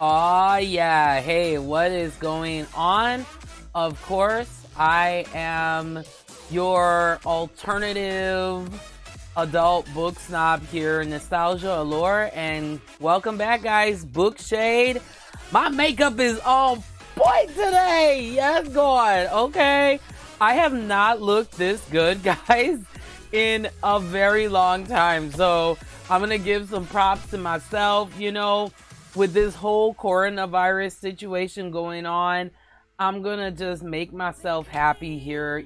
Aw, yeah. Hey, what is going on? Of course, I am your alternative adult book snob here, Nostalgia Allure, and welcome back, guys. Book Shade. My makeup is on point today. Yes, God. Okay. I have not looked this good, guys, in a very long time. So I'm going to give some props to myself, with this whole coronavirus situation going on. I'm gonna just make myself happy here,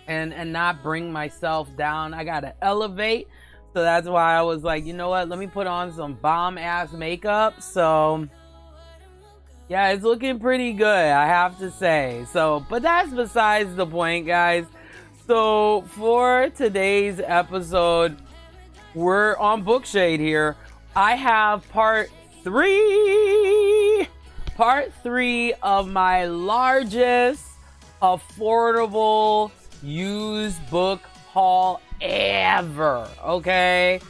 and not bring myself down. I gotta elevate. So that's why I was like, you know what, let me put on some bomb ass makeup. So yeah, it's looking pretty good, I have to say. So, but that's besides the point, guys. So for today's episode, we're on Bookshade here. I have part three of my largest affordable used book haul ever. Okay,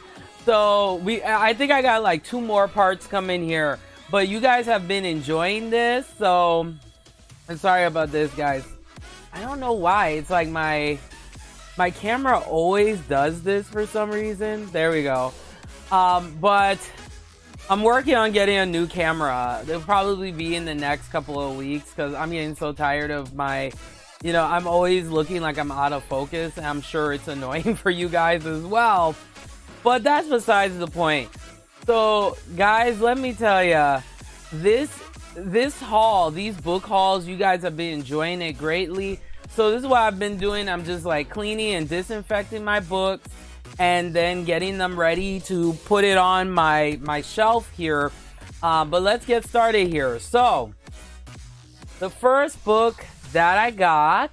so I think I got like two more parts coming here, but you guys have been enjoying this, so I'm sorry about this, guys. I don't know why. It's like my camera always does this for some reason. There we go. But I'm working on getting a new camera. It'll probably be in the next couple of weeks because I'm getting so tired of I'm always looking like I'm out of focus. And I'm sure it's annoying for you guys as well. But that's besides the point. So, guys, let me tell you, this haul, these book hauls, you guys have been enjoying it greatly. So this is what I've been doing. I'm just like cleaning and disinfecting my books, and then getting them ready to put it on my shelf here. But let's get started here. So the first book that I got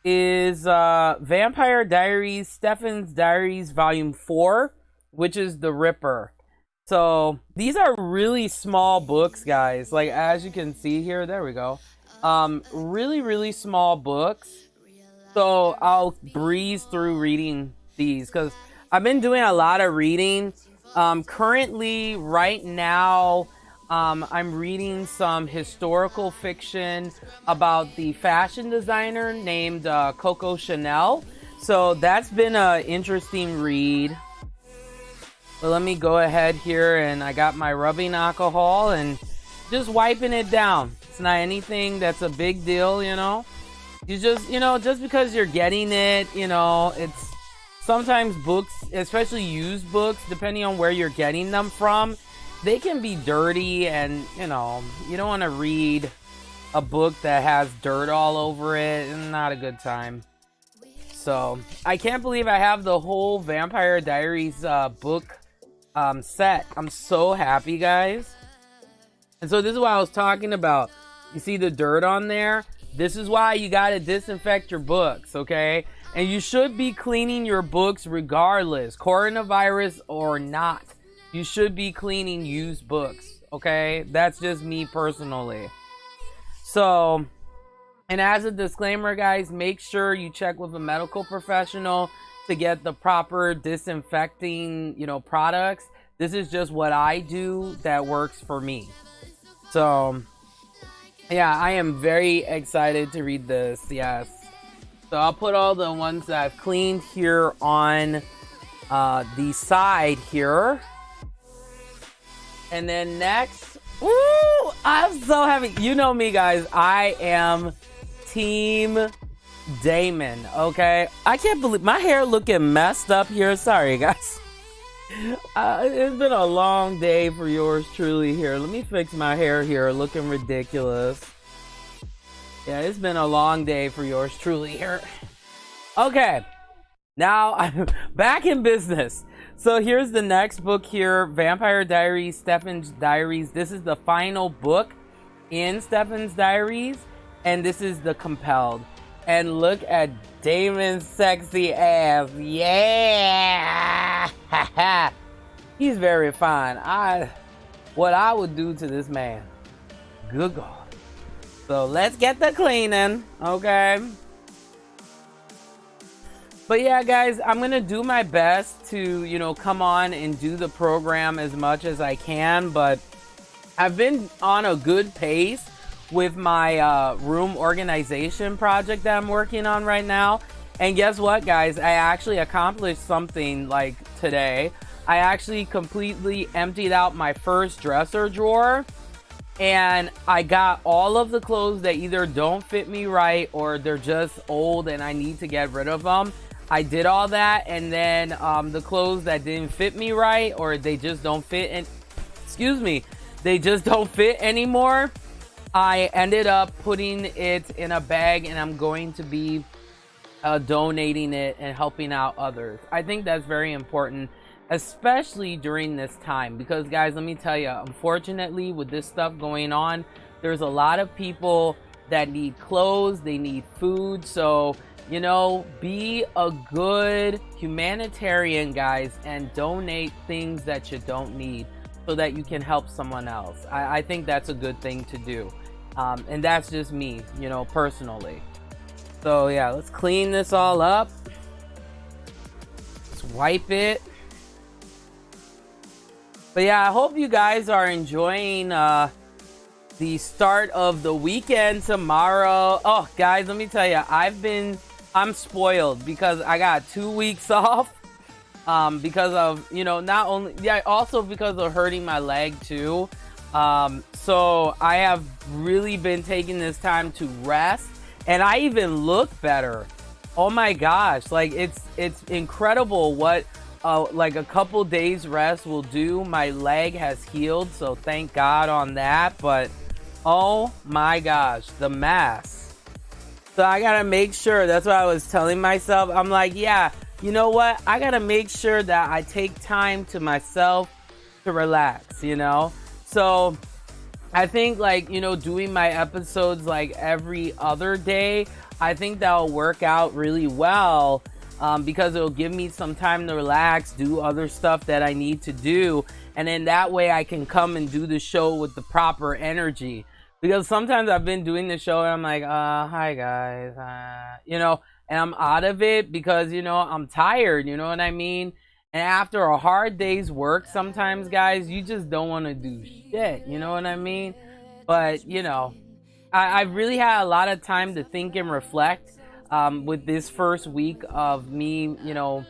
is Vampire Diaries, Stefan's Diaries Volume 4, which is The Ripper. So these are really small books, guys. Like, as you can see here, there we go. Really, really small books. So I'll breeze through reading these because I've been doing a lot of reading. Currently, right now, I'm reading some historical fiction about the fashion designer named Coco Chanel. So that's been an interesting read. But let me go ahead here, and I got my rubbing alcohol and just wiping it down. It's not anything that's a big deal, You just, just because you're getting it, it's sometimes books, especially used books, depending on where you're getting them from, they can be dirty, and, you don't want to read a book that has dirt all over it. Not a good time. So, I can't believe I have the whole Vampire Diaries book set. I'm so happy, guys. And so this is what I was talking about. You see the dirt on there? This is why you gotta disinfect your books, okay? And you should be cleaning your books regardless, coronavirus or not. You should be cleaning used books, okay? That's just me personally. So, and as a disclaimer, guys, make sure you check with a medical professional to get the proper disinfecting, products. This is just what I do that works for me. So, yeah, I am very excited to read this, yes. So I'll put all the ones that I've cleaned here on the side here. And then next, woo, I'm so happy. You know me, guys. I am Team Damon, okay? I can't believe my hair looking messed up here. Sorry, guys. It's been a long day for yours truly here. Let me fix my hair here, looking ridiculous. Yeah, it's been a long day for yours truly here. Okay, now I'm back in business. So here's the next book here, Vampire Diaries, Stefan's Diaries. This is the final book in Stefan's Diaries, and this is the compelled. And look at Damon's sexy ass. Yeah! He's very fine. What I would do to this man. Good God. So let's get the cleaning, okay? But yeah, guys, I'm gonna do my best to, you know, come on and do the program as much as I can, but I've been on a good pace with my room organization project that I'm working on right now. And guess what, guys? I actually accomplished something like today. I actually completely emptied out my first dresser drawer, and I got all of the clothes that either don't fit me right or they're just old and I need to get rid of them. I did all that, and then the clothes that didn't fit me right or they just don't fit in, excuse me, they just don't fit anymore, I ended up putting it in a bag, and I'm going to be donating it and helping out others. I think that's very important, especially during this time, because guys, let me tell you, unfortunately, with this stuff going on, there's a lot of people that need clothes, they need food. So, you know, be a good humanitarian, guys, and donate things that you don't need so that you can help someone else. I think that's a good thing to do. And that's just me, you know, personally. So yeah, let's clean this all up. Let's wipe it. But yeah, I hope you guys are enjoying the start of the weekend tomorrow. Oh, guys, let me tell you, I'm spoiled because I got 2 weeks off because of, you know, not only, yeah, also because of hurting my leg too. So I have really been taking this time to rest, and I even look better. Oh my gosh, like it's incredible what like a couple days rest will do. My leg has healed, so thank God on that. But oh my gosh, the mass. So I gotta make sure, that's what I was telling myself. I'm like, yeah, you know what? I gotta make sure that I take time to myself to relax, you know? So I think, like, you know, doing my episodes like every other day, I think that'll work out really well, because it'll give me some time to relax, do other stuff that I need to do, and then that way I can come and do the show with the proper energy. Because sometimes I've been doing the show and I'm like, hi guys, you know, and I'm out of it because, you know, I'm tired, you know what I mean? And after a hard day's work, sometimes, guys, you just don't want to do shit, you know what I mean? But, you know, I've really had a lot of time to think and reflect with this first week of me, you know,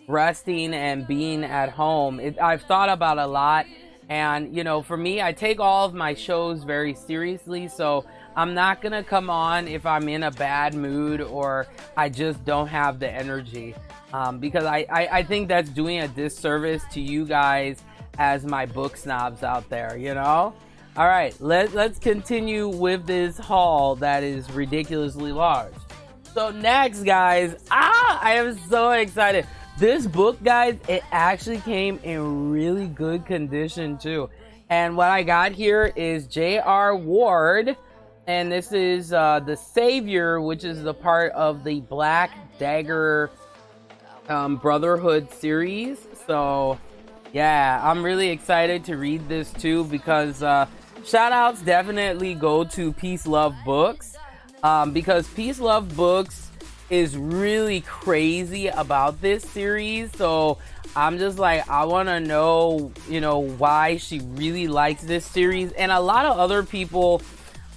resting and being at home. I've thought about a lot. And, you know, for me, I take all of my shows very seriously. So I'm not going to come on if I'm in a bad mood or I just don't have the energy. Because I think that's doing a disservice to you guys as my book snobs out there, you know? All right, let's continue with this haul that is ridiculously large. So next, guys, I am so excited. This book, guys, it actually came in really good condition too. And what I got here is J.R. Ward, and this is The Savior, which is the part of the Black Dagger Brotherhood series. So yeah, I'm really excited to read this too, because shout outs definitely go to Peace Love Books, because Peace Love Books is really crazy about this series. So I'm just like, I want to know, you know, why she really likes this series. And a lot of other people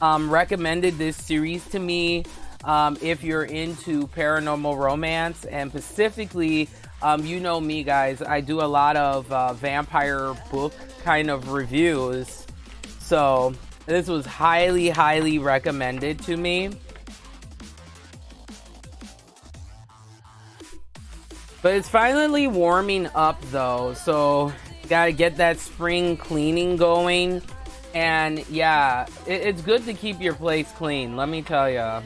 recommended this series to me. If you're into paranormal romance, and specifically, you know me, guys, I do a lot of vampire book kind of reviews. So this was highly, highly recommended to me. But it's finally warming up though, so gotta get that spring cleaning going. And yeah, it's good to keep your place clean, let me tell you. I'm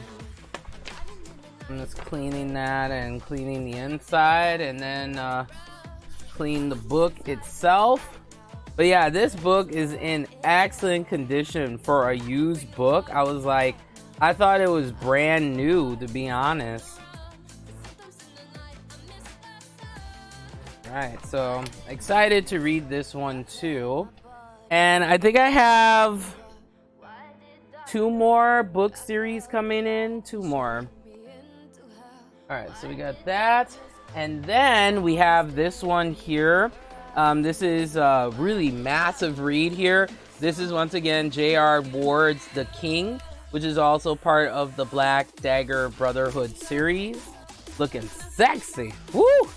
just cleaning that and cleaning the inside, and then clean the book itself. But yeah, this book is in excellent condition for a used book. I thought it was brand new, to be honest. Alright, so excited to read this one too. And I think I have 2 more book series coming in. 2 more. All right, so we got that. And then we have this one here. This is a really massive read here. This is once again J.R. Ward's The King, which is also part of the Black Dagger Brotherhood series. Looking sexy. Woo!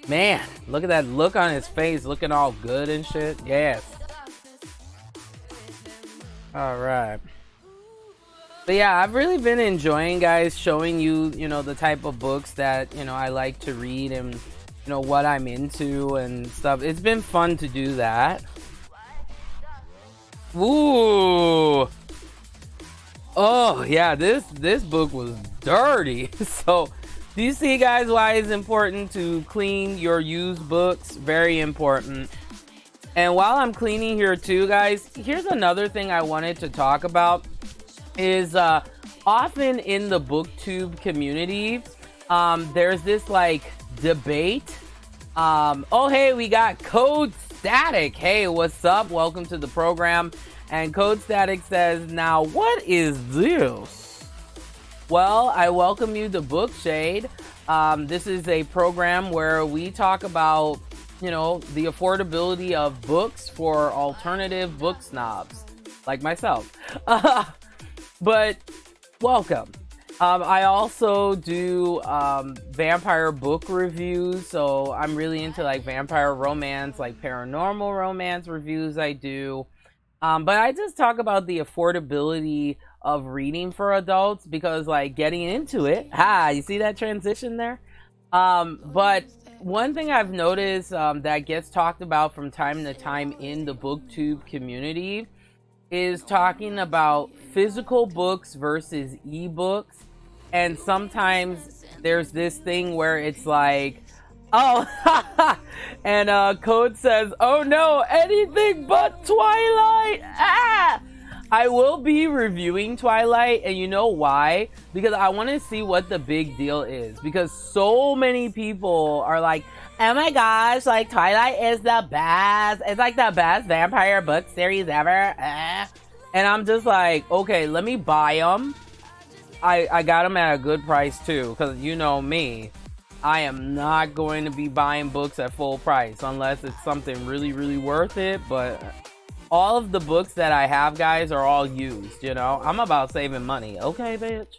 Man, look at that look on his face, looking all good and shit. Yes. All right. But yeah, I've really been enjoying, guys, showing you, the type of books that, I like to read and, what I'm into and stuff. It's been fun to do that. Ooh. Oh, yeah, this book was dirty. So, do you see, guys, why it's important to clean your used books? Very important. And while I'm cleaning here too, guys, here's another thing I wanted to talk about. Is often in the booktube community, there's this like debate. Oh, hey, we got Code Static. Hey, what's up? Welcome to the program. And Code Static says, now what is this? Well, I welcome you to Bookshade. This is a program where we talk about, the affordability of books for alternative book snobs like myself. But welcome. I also do vampire book reviews, so I'm really into like vampire romance, like paranormal romance reviews I do. But I just talk about the affordability of reading for adults because like getting into it, you see that transition there? But one thing I've noticed that gets talked about from time to time in the booktube community is talking about physical books versus ebooks. And sometimes there's this thing where it's like, oh, and Code says, oh no, anything but Twilight. I will be reviewing Twilight, and you know why? Because I want to see what the big deal is. Because so many people are like, oh my gosh, like Twilight is the best. It's like the best vampire book series ever. And I'm just like, okay, let me buy them. I got them at a good price too, because you know me. I am not going to be buying books at full price unless it's something really, really worth it. But all of the books that I have, guys, are all used, I'm about saving money. Okay, bitch.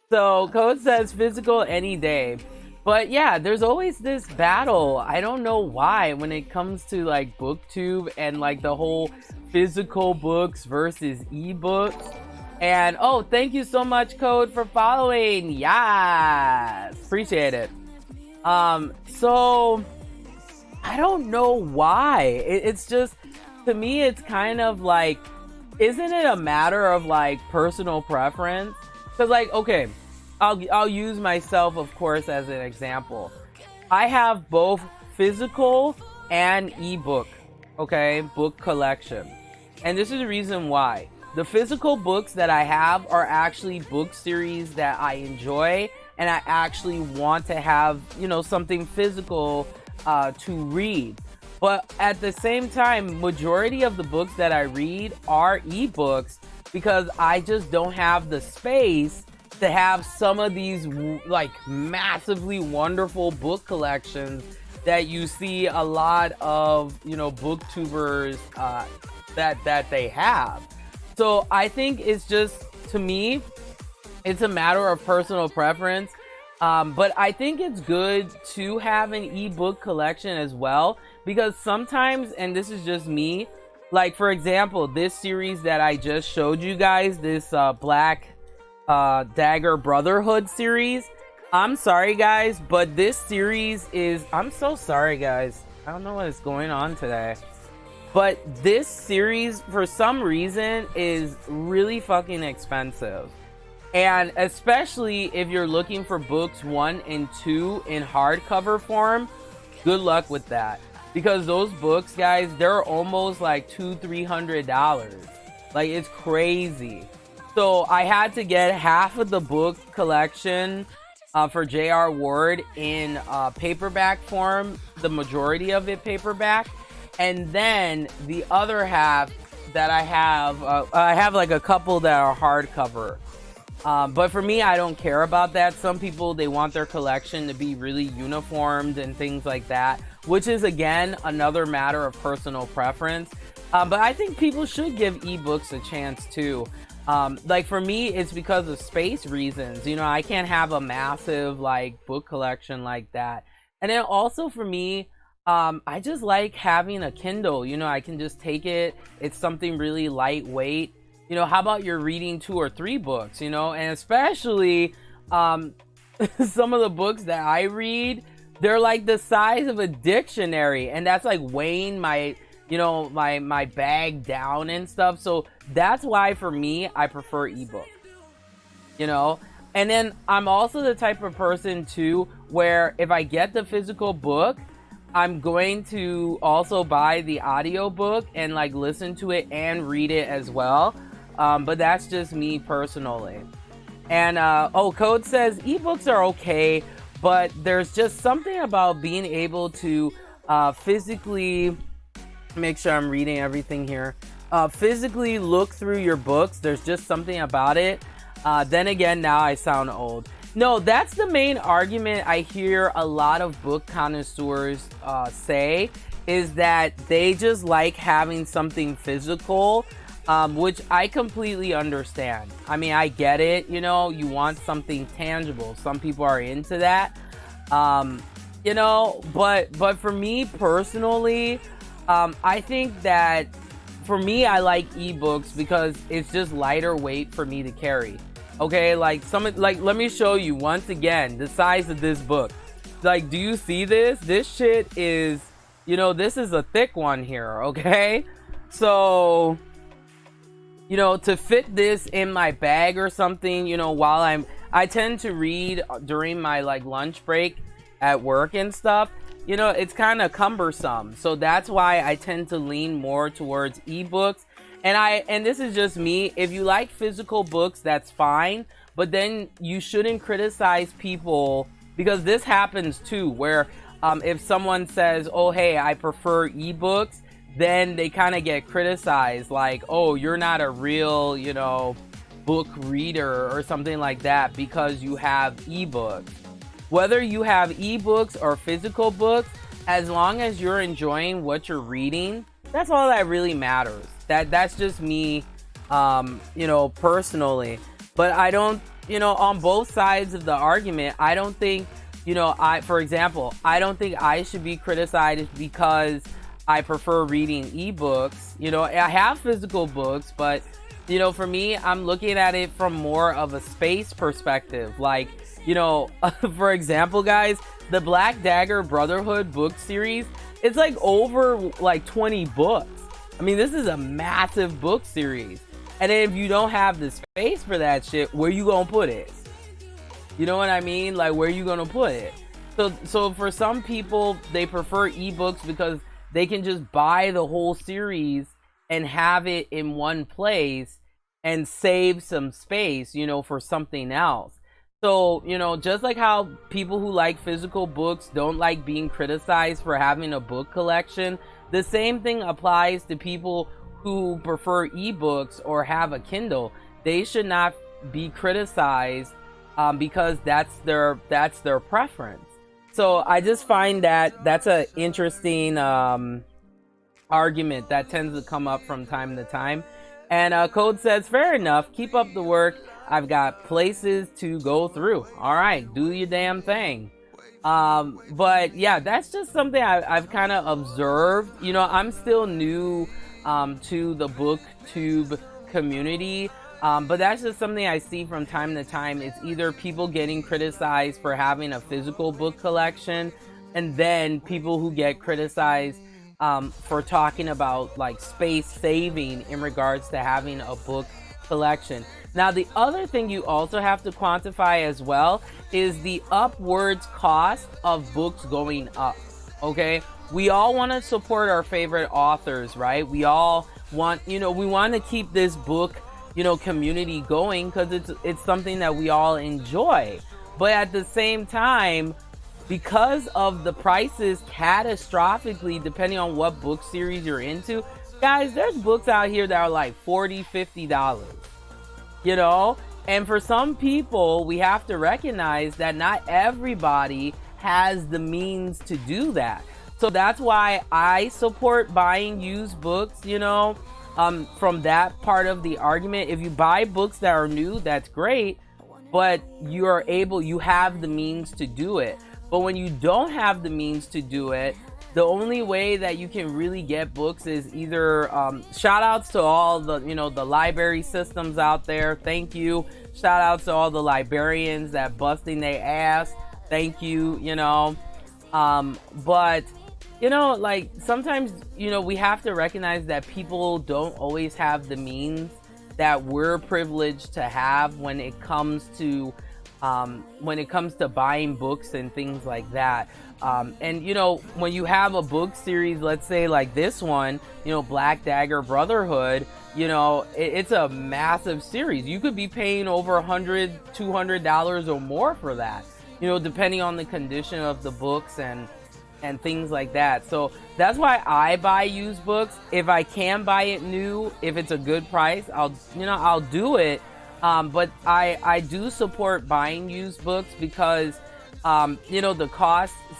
So Code says physical any day. But yeah, there's always this battle. I don't know why when it comes to like booktube and like the whole physical books versus ebooks. And oh, thank you so much, Code, for following. Yes, appreciate it. So I don't know why. It's just, to me, it's kind of like, isn't it a matter of like personal preference? Because like, okay, I'll use myself, of course, as an example. I have both physical and ebook, okay, book collection. And this is the reason why. The physical books that I have are actually book series that I enjoy, and I actually want to have, something physical to read. But at the same time, majority of the books that I read are ebooks because I just don't have the space to have some of these like massively wonderful book collections that you see a lot of, booktubers that they have. So I think it's just, to me, it's a matter of personal preference. But I think it's good to have an ebook collection as well, because sometimes, and this is just me, like for example, this series that I just showed you guys, this Black Dagger Brotherhood series, I'm sorry guys, but this series is, I'm so sorry guys, I don't know what is going on today. But this series, for some reason, is really fucking expensive. And especially if you're looking for books 1 and 2 in hardcover form, good luck with that. Because those books, guys, they're almost like $200-300. Like, it's crazy. So I had to get half of the book collection for J.R. Ward in paperback form, the majority of it paperback. And then the other half that I have like a couple that are hardcover. But for me, I don't care about that. Some people, they want their collection to be really uniformed and things like that, which is, again, another matter of personal preference. But I think people should give ebooks a chance too. Like for me, it's because of space reasons. You know, I can't have a massive like book collection like that. And then also for me, I just like having a Kindle. You know, I can just take it. It's something really lightweight. You know, how about you're reading 2 or 3 books, you know? And especially some of the books that I read, they're like the size of a dictionary. And that's like weighing my, you know, my bag down and stuff. So that's why for me, I prefer ebook, you know? And then I'm also the type of person too, where if I get the physical book, I'm going to also buy the audiobook and like listen to it and read it as well. But that's just me personally. And Code says ebooks are okay, but there's just something about being able to physically make sure I'm reading everything here. Physically look through your books. There's just something about it. Then again, now I sound old. No, that's the main argument I hear a lot of book connoisseurs say, is that they just like having something physical. Which I completely understand. I mean, I get it, you know, you want something tangible. Some people are into that. You know, but for me personally, I think that for me, I like ebooks because it's just lighter weight for me to carry. Okay, like let me show you once again the size of this book. Like, do you see this? This shit is, you know, this is a thick one here, okay? So, you know, to fit this in my bag or something, you know, while I tend to read during my like lunch break at work and stuff, you know, it's kind of cumbersome. So that's why I tend to lean more towards ebooks. And this is just me. If you like physical books, that's fine. But then you shouldn't criticize people, because this happens too, where if someone says, oh, hey, I prefer ebooks, then they kind of get criticized, like, oh, you're not a real, you know, book reader or something like that because you have ebooks. Whether you have ebooks or physical books, as long as you're enjoying what you're reading, that's all that really matters. That's just me, you know, personally. But I don't, you know, on both sides of the argument, I don't think, you know, for example, I don't think I should be criticized because I prefer reading ebooks. You know, I have physical books, but, you know, for me, I'm looking at it from more of a space perspective. Like, you know, for example, guys, the Black Dagger Brotherhood book series, it's like over like 20 books. I mean, this is a massive book series. And then if you don't have the space for that shit, where you gonna put it? You know what I mean? Like, where you gonna put it? So for some people, they prefer ebooks because they can just buy the whole series and have it in one place and save some space, you know, for something else. So, you know, just like how people who like physical books don't like being criticized for having a book collection, the same thing applies to people who prefer ebooks or have a Kindle. They should not be criticized because that's their preference. So I just find that that's an interesting argument that tends to come up from time to time. And Code says, fair enough, keep up the work. I've got places to go through. All right, do your damn thing. But yeah, that's just something I've kind of observed. You know, I'm still new to the booktube community. But that's just something I see from time to time. It's either people getting criticized for having a physical book collection, and then people who get criticized for talking about like space saving in regards to having a book collection. Now, the other thing you also have to quantify as well is the upwards cost of books going up. Okay, we all want to support our favorite authors, right? We all want, you know, we want to keep this book, you know, community going because it's something that we all enjoy. But at the same time, because of the prices catastrophically, depending on what book series you're into, guys, there's books out here that are like $40, $50, you know, And for some people, we have to recognize that not everybody has the means to do that. So that's why I support buying used books, you know, from that part of the argument. If you buy books that are new, that's great, but you have the means to do it. But when you don't have the means to do it, the only way that you can really get books is either shout outs to all the, you know, the library systems out there. Thank you. Shout outs to all the librarians that busting their ass. Thank you, you know. But you know, like, sometimes, you know, we have to recognize that people don't always have the means that we're privileged to have when it comes to buying books and things like that. And you know, when you have a book series, let's say like this one, you know, Black Dagger Brotherhood, you know, it's a massive series. You could be paying over $100, $200 or more for that, you know, depending on the condition of the books and things like that. So that's why I buy used books. If I can buy it new, if it's a good price, I'll do it. But I do support buying used books because you know,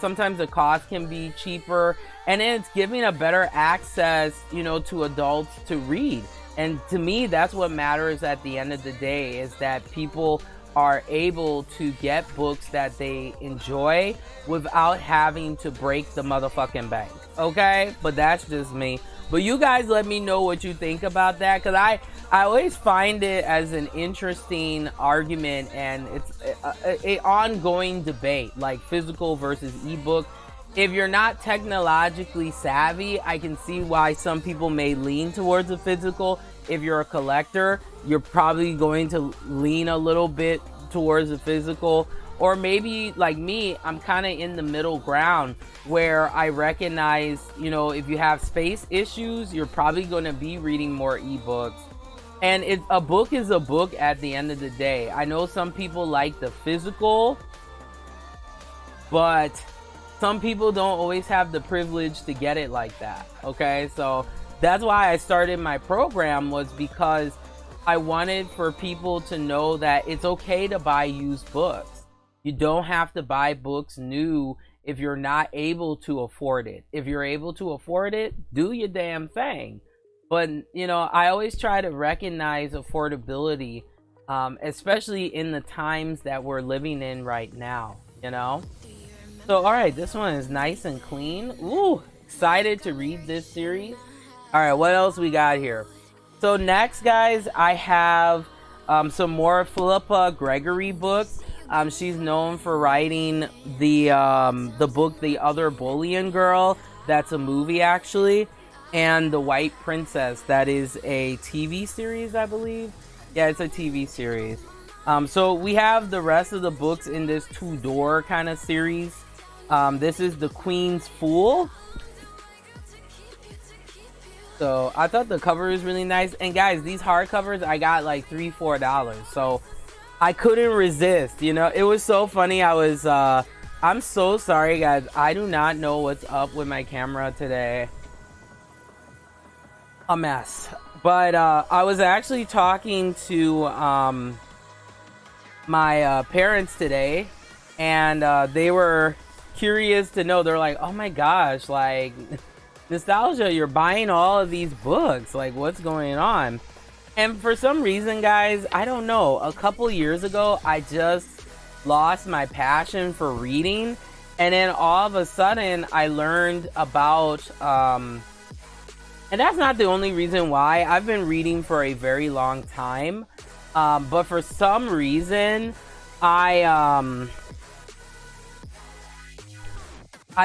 sometimes the cost can be cheaper, and then it's giving a better access, you know, to adults to read. And to me, that's what matters at the end of the day, is that people are able to get books that they enjoy without having to break the motherfucking bank. Okay? But that's just me. But you guys let me know what you think about that, because I always find it as an interesting argument, and it's a ongoing debate, like physical versus ebook. If you're not technologically savvy, I can see why some people may lean towards the physical. If you're a collector, you're probably going to lean a little bit towards the physical. Or maybe like me, I'm kind of in the middle ground where I recognize, you know, if you have space issues, you're probably going to be reading more ebooks. And a book is a book at the end of the day. I know some people like the physical, but some people don't always have the privilege to get it like that. Okay, so that's why I started my program, was because I wanted for people to know that it's okay to buy used books. You don't have to buy books new if you're not able to afford it. If you're able to afford it, do your damn thing. But, you know, I always try to recognize affordability, especially in the times that we're living in right now, you know? So, all right, this one is nice and clean. Ooh, excited to read this series. All right, what else we got here? So next, guys, I have some more Philippa Gregory books. She's known for writing the book The Other Bullion Girl. That's a movie, actually. And The White Princess. That is a TV series, I believe. Yeah, it's a TV series. So we have the rest of the books in this two-door kind of series. This is The Queen's Fool. So I thought the cover was really nice. And guys, these hardcovers I got like $3-4. So I couldn't resist, you know. It was so funny. I'm so sorry, guys. I do not know what's up with my camera today. A mess. But I was actually talking to my parents today, and they were curious to know. They're like, oh my gosh, like, Nostalgia, you're buying all of these books, like, what's going on? And for some reason, guys, I don't know, a couple years ago I just lost my passion for reading, and then all of a sudden I learned about and that's not the only reason why. I've been reading for a very long time, but for some reason I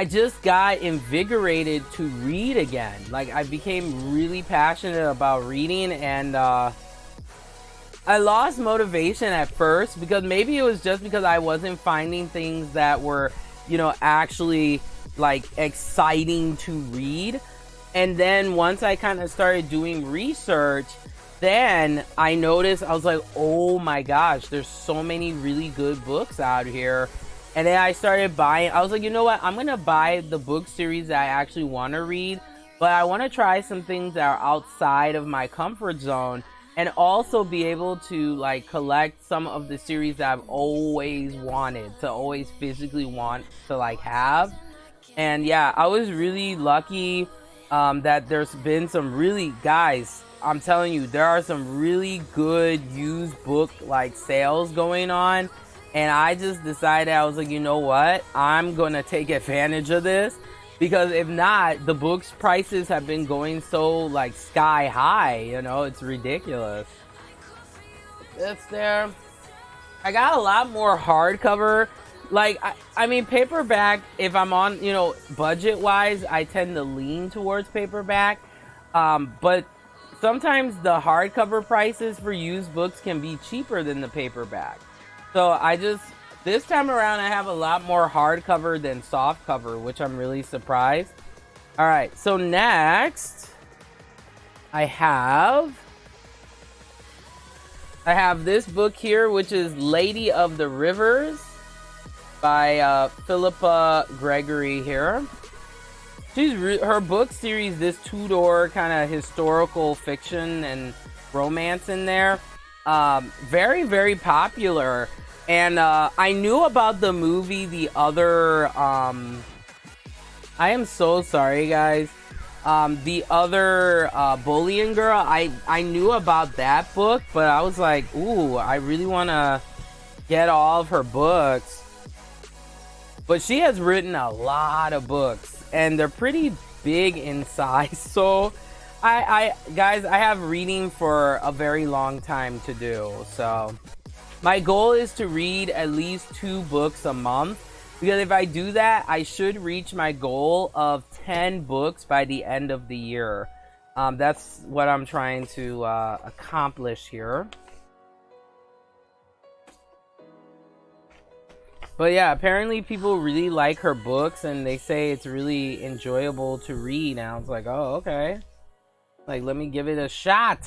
just got invigorated to read again. Like, I became really passionate about reading, and I lost motivation at first, because maybe it was just because I wasn't finding things that were, you know, actually like exciting to read. And then once I kind of started doing research, then I noticed, I was like, oh my gosh, there's so many really good books out here. And then I started buying. I was like, you know what? I'm going to buy the book series that I actually want to read. But I want to try some things that are outside of my comfort zone. and also be able to like collect some of the series that I've always wanted to always physically want to like have. And yeah, I was really lucky that there's been some really, guys, I'm telling you, there are some really good used book like sales going on. And I just decided, I was like, you know what? I'm going to take advantage of this. Because if not, the books prices have been going so like sky high, you know, it's ridiculous. It's there. I got a lot more hardcover. Like, I mean, paperback, if I'm on, you know, budget wise, I tend to lean towards paperback. But sometimes the hardcover prices for used books can be cheaper than the paperback. So this time around, I have a lot more hardcover than softcover, which I'm really surprised. All right, so next, I have this book here, which is Lady of the Rivers by Philippa Gregory here. Her book series, this two-door kind of historical fiction and romance in there, very, very popular. And I knew about the movie, the other, I am so sorry, guys. The other Bullying Girl, I knew about that book, but I was like, ooh, I really want to get all of her books. But she has written a lot of books, and they're pretty big in size. So, guys, I have reading for a very long time to do, so... My goal is to read at least 2 books a month, because if I do that, I should reach my goal of 10 books by the end of the year. That's what I'm trying to accomplish here. But yeah, apparently people really like her books, and they say it's really enjoyable to read. And I was like, oh, okay. Like, let me give it a shot.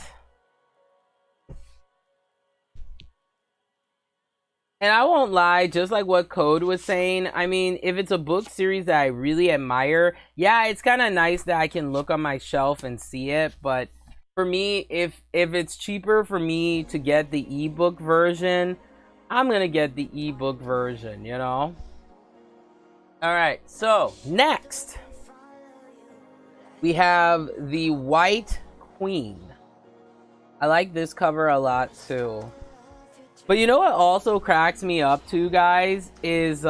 And I won't lie, just like what Code was saying, I mean, if it's a book series that I really admire, yeah, it's kind of nice that I can look on my shelf and see it. But for me, if it's cheaper for me to get the ebook version, I'm going to get the ebook version, you know? All right, so next, we have The White Queen. I like this cover a lot too. But you know what also cracks me up too, guys, is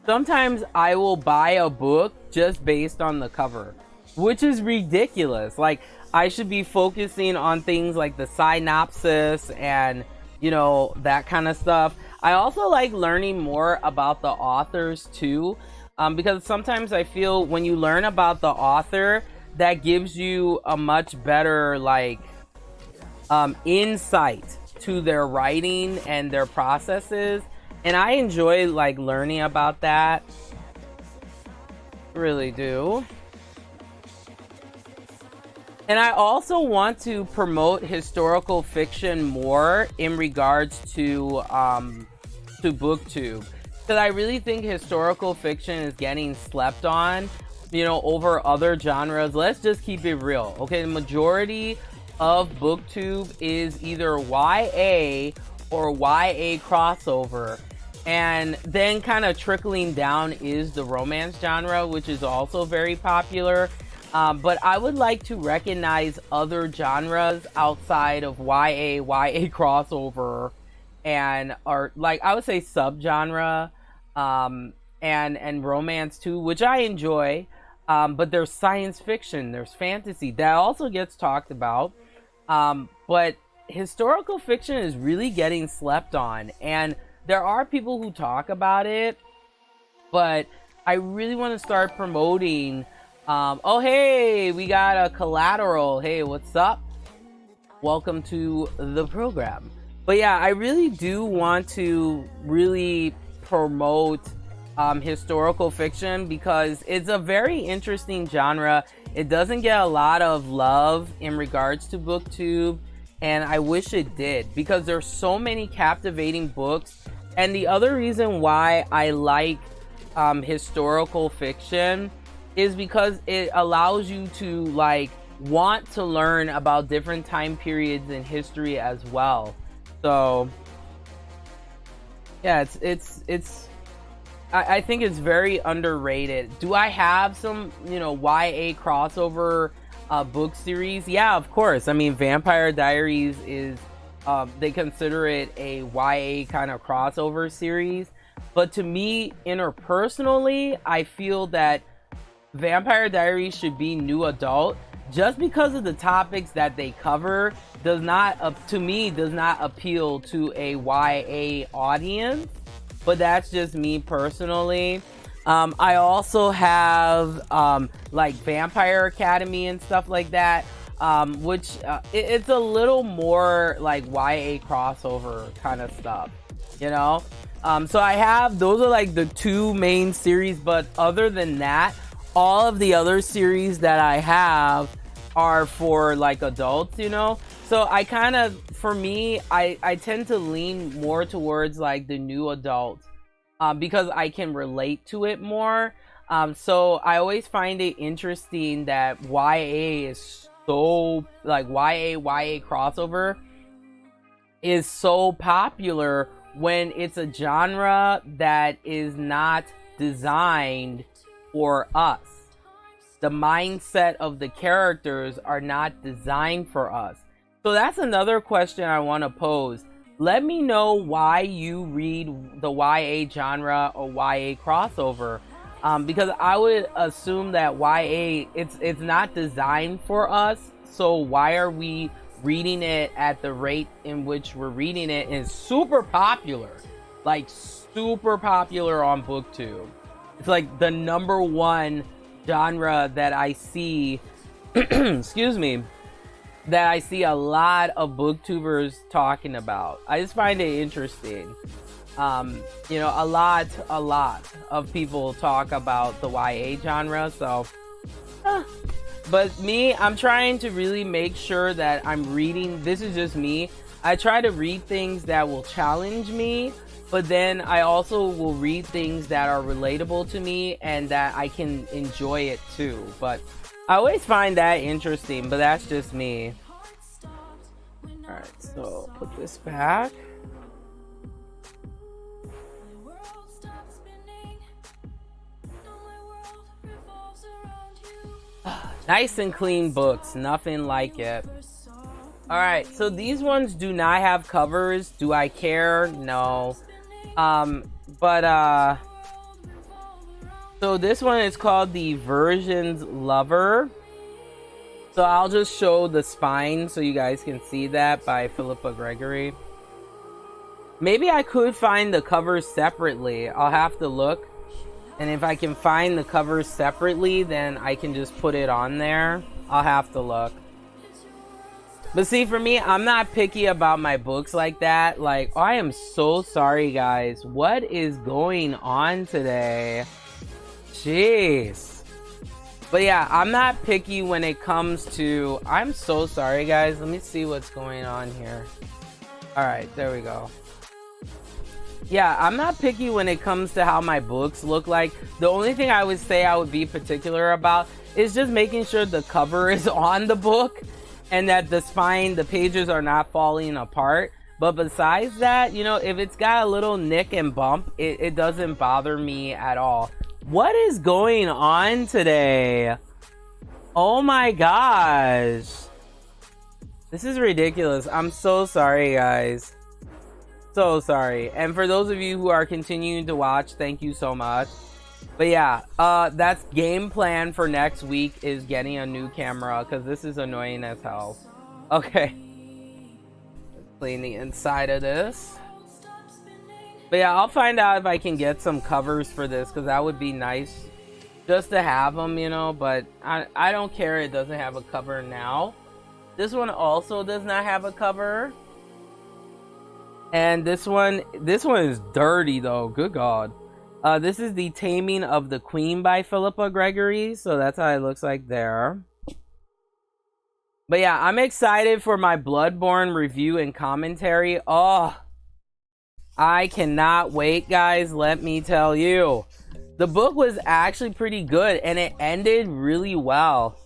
sometimes I will buy a book just based on the cover, which is ridiculous. Like, I should be focusing on things like the synopsis and, you know, that kind of stuff. I also like learning more about the authors too, because sometimes I feel when you learn about the author, that gives you a much better, like, insight to their writing and their processes, and I enjoy like learning about that. Really do. And I also want to promote historical fiction more in regards to booktube, because I really think historical fiction is getting slept on, you know, over other genres. Let's just keep it real, okay? The majority of booktube is either YA or YA crossover, and then kind of trickling down is the romance genre, which is also very popular. But I would like to recognize other genres outside of YA crossover, and or like I would say subgenre, and romance too, which I enjoy. But there's science fiction, there's fantasy that also gets talked about. But historical fiction is really getting slept on, and there are people who talk about it, but I really want to start promoting. Oh, hey, we got a Collateral. Hey, what's up? Welcome to the program. But yeah, I really do want to really promote historical fiction, because it's a very interesting genre. It doesn't get a lot of love in regards to booktube, and I wish it did, because there's so many captivating books. And the other reason why I like historical fiction is because it allows you to like want to learn about different time periods in history as well. So yeah, I think it's very underrated. Do I have some, YA crossover book series? Yeah, of course. I mean, Vampire Diaries is, they consider it a YA kind of crossover series. But to me, interpersonally, I feel that Vampire Diaries should be new adult, just because of the topics that they cover does not appeal to a YA audience. But that's just me personally. I also have like Vampire Academy and stuff like that, which it's a little more like YA crossover kind of stuff, so I have, those are like the two main series, but other than that, all of the other series that I have are for like adults, so I kind of, for me, I tend to lean more towards like the new adult, because I can relate to it more. So I always find it interesting that YA is so, like, YA crossover is so popular when it's a genre that is not designed for us. The mindset of the characters are not designed for us. So that's another question I want to pose. Let me know why you read the YA genre or YA crossover. Because I would assume that YA, it's not designed for us. So why are we reading it at the rate in which we're reading it? Is super popular. Like super popular on booktube. It's like the number one genre that I see excuse me, that I see a lot of booktubers talking about. I just find it interesting. A lot of people talk about the YA genre, so but me, I'm trying to really make sure that I'm reading, this is just me, I try to read things that will challenge me, but then I also will read things that are relatable to me and that I can enjoy it too. But I always find that interesting, but that's just me. Alright, so put this back. Nice and clean books, nothing like it. Alright, so these ones do not have covers. Do I care? No. So this one is called The Version's Lover. So I'll just show the spine so you guys can see that, by Philippa Gregory. Maybe I could find the covers separately. I'll have to look. And if I can find the covers separately, then I can just put it on there. I'll have to look. But see, for me, I'm not picky about my books like that. Like, I am so sorry, guys. What is going on today? Jeez. But yeah, I'm not picky when it comes to... I'm so sorry, guys. Let me see what's going on here. Alright, there we go. Yeah, I'm not picky when it comes to how my books look like. The only thing I would say I would be particular about is just making sure the cover is on the book and that the spine, the pages are not falling apart. But besides that, if it's got a little nick and bump, it doesn't bother me at all. What is going on today? Oh my gosh. This is ridiculous. I'm so sorry, guys. So sorry. And for those of you who are continuing to watch, thank you so much. But yeah, that's game plan for next week, is getting a new camera, because this is annoying as hell. Okay. Let's clean the inside of this. But yeah, I'll find out if I can get some covers for this, because that would be nice just to have them, but I don't care it doesn't have a cover now. This one also does not have a cover. And this one is dirty though, good God. This is The Taming of the Queen by Philippa Gregory, so that's how it looks like there. But yeah, I'm excited for my Bloodborne review and commentary. Oh, I cannot wait, guys, let me tell you. The book was actually pretty good, and it ended really well.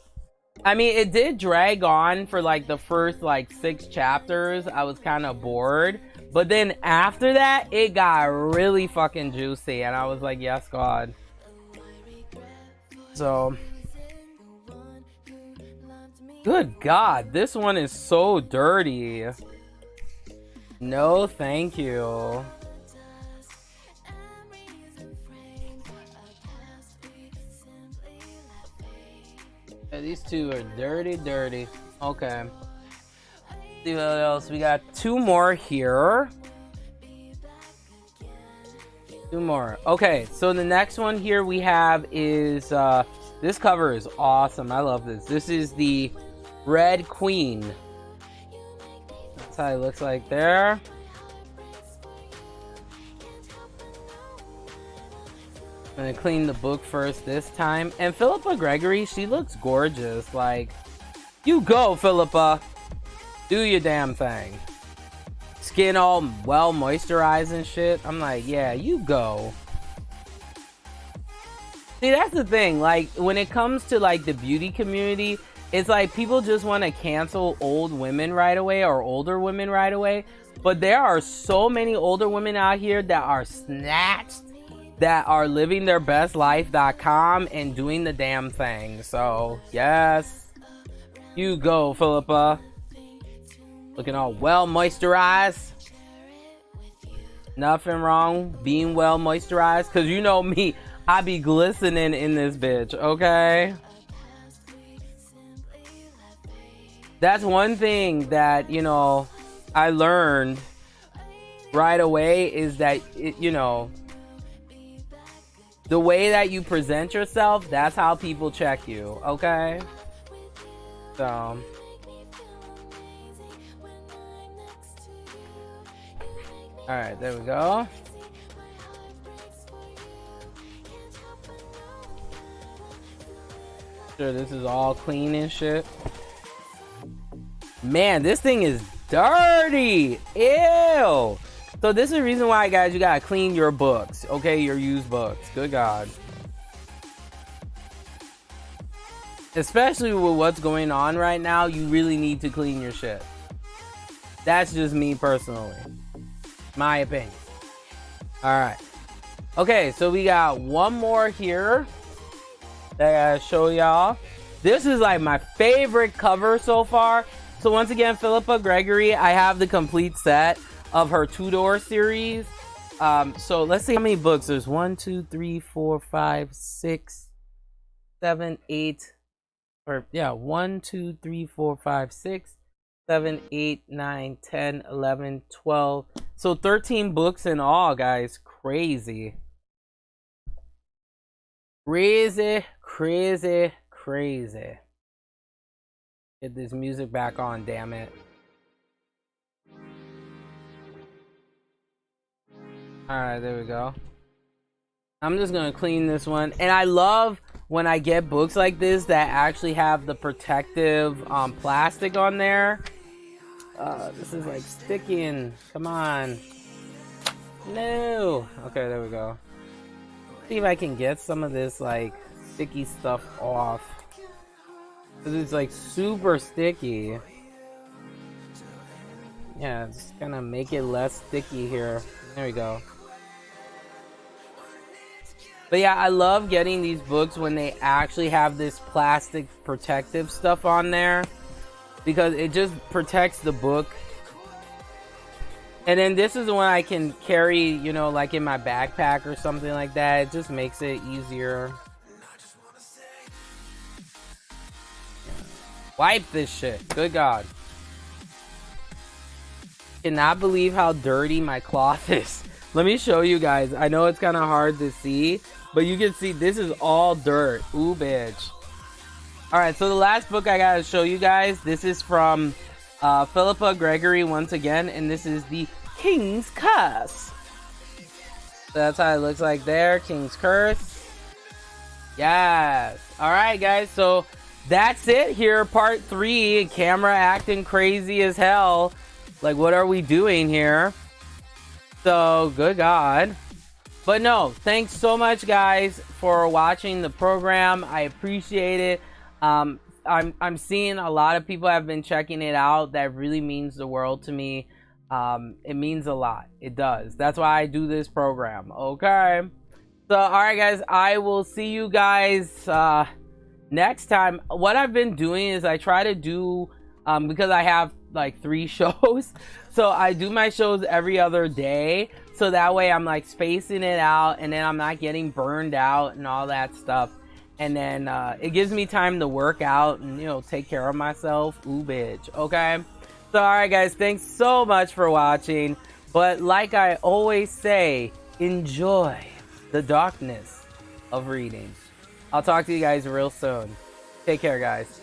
I mean, it did drag on for like the first like 6 chapters. I was kind of bored. But then after that, it got really fucking juicy. And I was like, yes, God. So, good God, this one is so dirty. No, thank you. Yeah, these two are dirty, dirty. Okay. Let's see what else we got. 2 more here. 2 more. Okay, so the next one here we have is this cover is awesome. I love this. This is the Red Queen. That's how it looks like there. I'm gonna clean the book first this time. And Philippa Gregory, she looks gorgeous. Like, you go, Philippa. Do your damn thing. Skin all well moisturized and shit. I'm like, yeah, you go. See, that's the thing. Like, when it comes to like the beauty community, it's like people just want to cancel old women right away or older women right away. But there are so many older women out here that are snatched, that are living their best life.com and doing the damn thing. So, yes, you go, Philippa. Looking all well moisturized. Nothing wrong being well moisturized. Because you know me, I be glistening in this bitch, okay? That's one thing that, you know, I learned right away is that, you know, the way that you present yourself, that's how people check you, okay? So, alright, there we go. Sure, this is all clean and shit. Man, this thing is dirty. Ew. So this is the reason why, guys, you gotta clean your books, okay? Your used books. Good God. Especially with what's going on right now, you really need to clean your shit. That's just me personally. My opinion. Alright. Okay, so we got one more here that I gotta show y'all. This is like my favorite cover so far. So once again, Philippa Gregory, I have the complete set of her Tudor series. So let's see how many books. There's 1, 2, 3, 4, 5, 6, 7, 8. Or yeah, 1, 2, 3, 4, 5, 6, 7, 8, 9, 10, 11, 12. So 13 books in all, guys. Crazy. Crazy, crazy, crazy. Get this music back on, damn it. Alright, there we go. I'm just gonna clean this one. And I love when I get books like this that actually have the protective plastic on there. This is like sticking. Come on. No. Okay, there we go. See if I can get some of this like sticky stuff off. Because it's like super sticky. Yeah, just gonna make it less sticky here. There we go. But yeah, I love getting these books when they actually have this plastic protective stuff on there, because it just protects the book. And then this is the one I can carry, you know, like in my backpack or something like that. It just makes it easier. Wipe this shit. Good God. Cannot believe how dirty my cloth is. Let me show you guys. I know it's kind of hard to see, but you can see this is all dirt. Ooh, bitch. Alright, so the last book I gotta show you guys, this is from Philippa Gregory once again, and this is the King's Curse. So that's how it looks like there. King's Curse. Yes. Alright, guys, so that's it here. Part 3. Camera acting crazy as hell. Like, what are we doing here? So, good God. But no, thanks so much, guys, for watching the program. I appreciate it. I'm seeing a lot of people have been checking it out. That really means the world to me. It means a lot. It does. That's why I do this program. Okay. So, all right, guys. I will see you guys next time. What I've been doing is I try to do because I have like 3 shows, so I do my shows every other day. So that way I'm like spacing it out, and then I'm not getting burned out and all that stuff. And then it gives me time to work out and, you know, take care of myself. Ooh, bitch. Okay. So, all right, guys. Thanks so much for watching. But like I always say, enjoy the darkness of reading. I'll talk to you guys real soon. Take care, guys.